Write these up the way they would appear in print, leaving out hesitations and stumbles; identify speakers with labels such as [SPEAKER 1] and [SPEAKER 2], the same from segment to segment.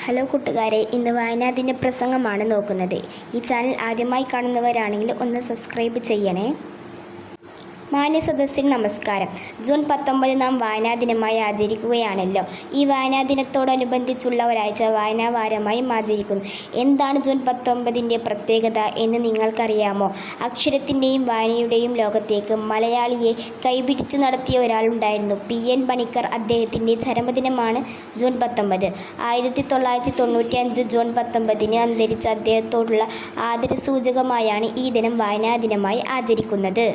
[SPEAKER 1] Hello കൂട്ടുകാരെ, ഇന്ന് വായനാദിന പ്രസംഗമാണ് നോക്കുന്നത്. ഈ ചാനൽ ആദ്യമായി കാണുന്നവരാണെങ്കിൽ ഒന്ന് സബ്സ്ക്രൈബ് ചെയ്യണേ. മാന്യ സദസ്സിന് നമസ്കാരം. ജൂൺ 19 നാം വായനാദിനമായി ആചരിക്കുകയാണല്ലോ. ഈ വായനാദിനത്തോടനുബന്ധിച്ചുള്ള ഒരാഴ്ച വായനാവാരമായും ആചരിക്കുന്നു. എന്താണ് ജൂൺ 19ൻ്റെ പ്രത്യേകത എന്ന് നിങ്ങൾക്കറിയാമോ? അക്ഷരത്തിൻ്റെയും വായനയുടെയും ലോകത്തേക്ക് മലയാളിയെ കൈപിടിച്ചു നടത്തിയ ഒരാളുണ്ടായിരുന്നു, PN പണിക്കർ. അദ്ദേഹത്തിൻ്റെ ചരമദിനമാണ് ജൂൺ 19. 1995 ജൂൺ 19 അന്തരിച്ച അദ്ദേഹത്തോടുള്ള ആദരസൂചകമായാണ് ഈ ദിനം വായനാദിനമായി ആചരിക്കുന്നത്.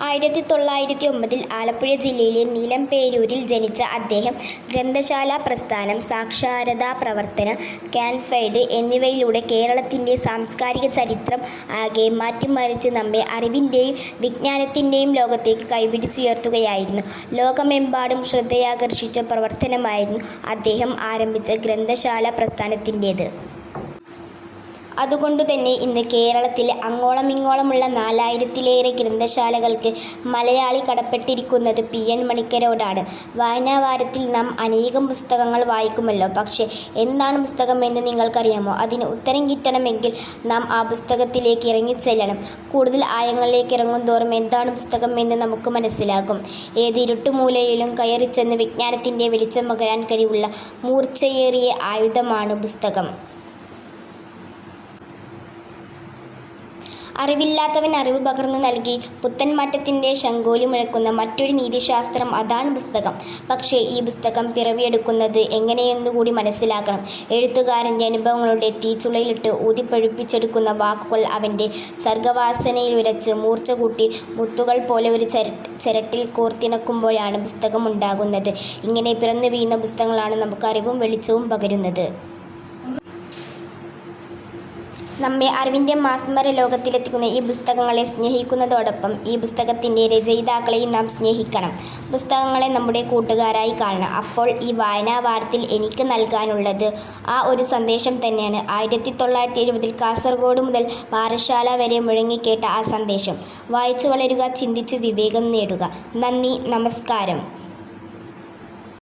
[SPEAKER 1] 1909 ആലപ്പുഴ ജില്ലയിലെ നീലംപേരൂരിൽ ജനിച്ച അദ്ദേഹം ഗ്രന്ഥശാല പ്രസ്ഥാനം, സാക്ഷരതാ പ്രവർത്തനം, കാൻഫൈഡ് എന്നിവയിലൂടെ കേരളത്തിൻ്റെ സാംസ്കാരിക ചരിത്രം ആകെ മാറ്റിമറിച്ച് നമ്മെ അറിവിൻ്റെയും വിജ്ഞാനത്തിൻ്റെയും ലോകത്തേക്ക് കൈപിടിച്ചുയർത്തുകയായിരുന്നു. ലോകമെമ്പാടും ശ്രദ്ധയാകർഷിച്ച പ്രവർത്തനമായിരുന്നു അദ്ദേഹം ആരംഭിച്ച ഗ്രന്ഥശാല പ്രസ്ഥാനത്തിൻ്റേത്. അതുകൊണ്ടുതന്നെ ഇന്ന് കേരളത്തിലെ അങ്ങോളമിങ്ങോളമുള്ള 4000-ലേറെ ഗ്രന്ഥശാലകൾക്ക് മലയാളി കടപ്പെട്ടിരിക്കുന്നത് PN പണിക്കരോടാണ്. വായനാവാരത്തിൽ നാം അനേകം പുസ്തകങ്ങൾ വായിക്കുമല്ലോ. പക്ഷേ എന്താണ് പുസ്തകം എന്ന് നിങ്ങൾക്കറിയാമോ? അതിന് ഉത്തരം കിട്ടണമെങ്കിൽ നാം ആ പുസ്തകത്തിലേക്ക് ഇറങ്ങിച്ചെല്ലണം. കൂടുതൽ ആഴങ്ങളിലേക്ക് ഇറങ്ങുന്തോറും എന്താണ് പുസ്തകം എന്ന് നമുക്ക് മനസ്സിലാകും. ഏത് ഇരുട്ടുമൂലയിലും കയറിച്ചെന്ന് വിജ്ഞാനത്തിൻ്റെ വെളിച്ചം പകരാൻ കഴിവുള്ള മൂർച്ചയേറിയ ആയുധമാണ് പുസ്തകം. അറിവില്ലാത്തവൻ അറിവ് പകർന്നു നൽകി പുത്തൻമാറ്റത്തിൻ്റെ ശംഖോലി മുഴക്കുന്ന മറ്റൊരു നീതിശാസ്ത്രം, അതാണ് പുസ്തകം. പക്ഷേ ഈ പുസ്തകം പിറവിയെടുക്കുന്നത് എങ്ങനെയെന്നുകൂടി മനസ്സിലാക്കണം. എഴുത്തുകാരൻ്റെ അനുഭവങ്ങളുടെ തീച്ചുളയിലിട്ട് ഊതിപ്പഴുപ്പിച്ചെടുക്കുന്ന വാക്കുകൾ അവൻ്റെ സർഗവാസനയിൽ ഉരച്ച് മൂർച്ച കൂട്ടി മുത്തുകൾ പോലെ ഒരു ചരട്ടിൽ കോർത്തിണക്കുമ്പോഴാണ് പുസ്തകം ഉണ്ടാകുന്നത്. ഇങ്ങനെ പിറന്നു വീഴുന്ന പുസ്തകങ്ങളാണ് നമുക്ക് അറിവും വെളിച്ചവും പകരുന്നത്. നമ്മെ അറിവിൻ്റെ മാസ്മര ലോകത്തിലെത്തിക്കുന്ന ഈ പുസ്തകങ്ങളെ സ്നേഹിക്കുന്നതോടൊപ്പം ഈ പുസ്തകത്തിൻ്റെ രചയിതാക്കളെയും നാം സ്നേഹിക്കണം. പുസ്തകങ്ങളെ നമ്മുടെ കൂട്ടുകാരായി കാണണം. അപ്പോൾ ഈ വായനാവാരത്തിൽ എനിക്ക് നൽകാനുള്ളത് ആ ഒരു സന്ദേശം തന്നെയാണ്. 1970 കാസർഗോഡ് മുതൽ പാറശാല വരെ മുഴങ്ങിക്കേട്ട ആ സന്ദേശം. വായിച്ചു വളരുക, ചിന്തിച്ചു വിവേകം നേടുക. നന്ദി, നമസ്കാരം.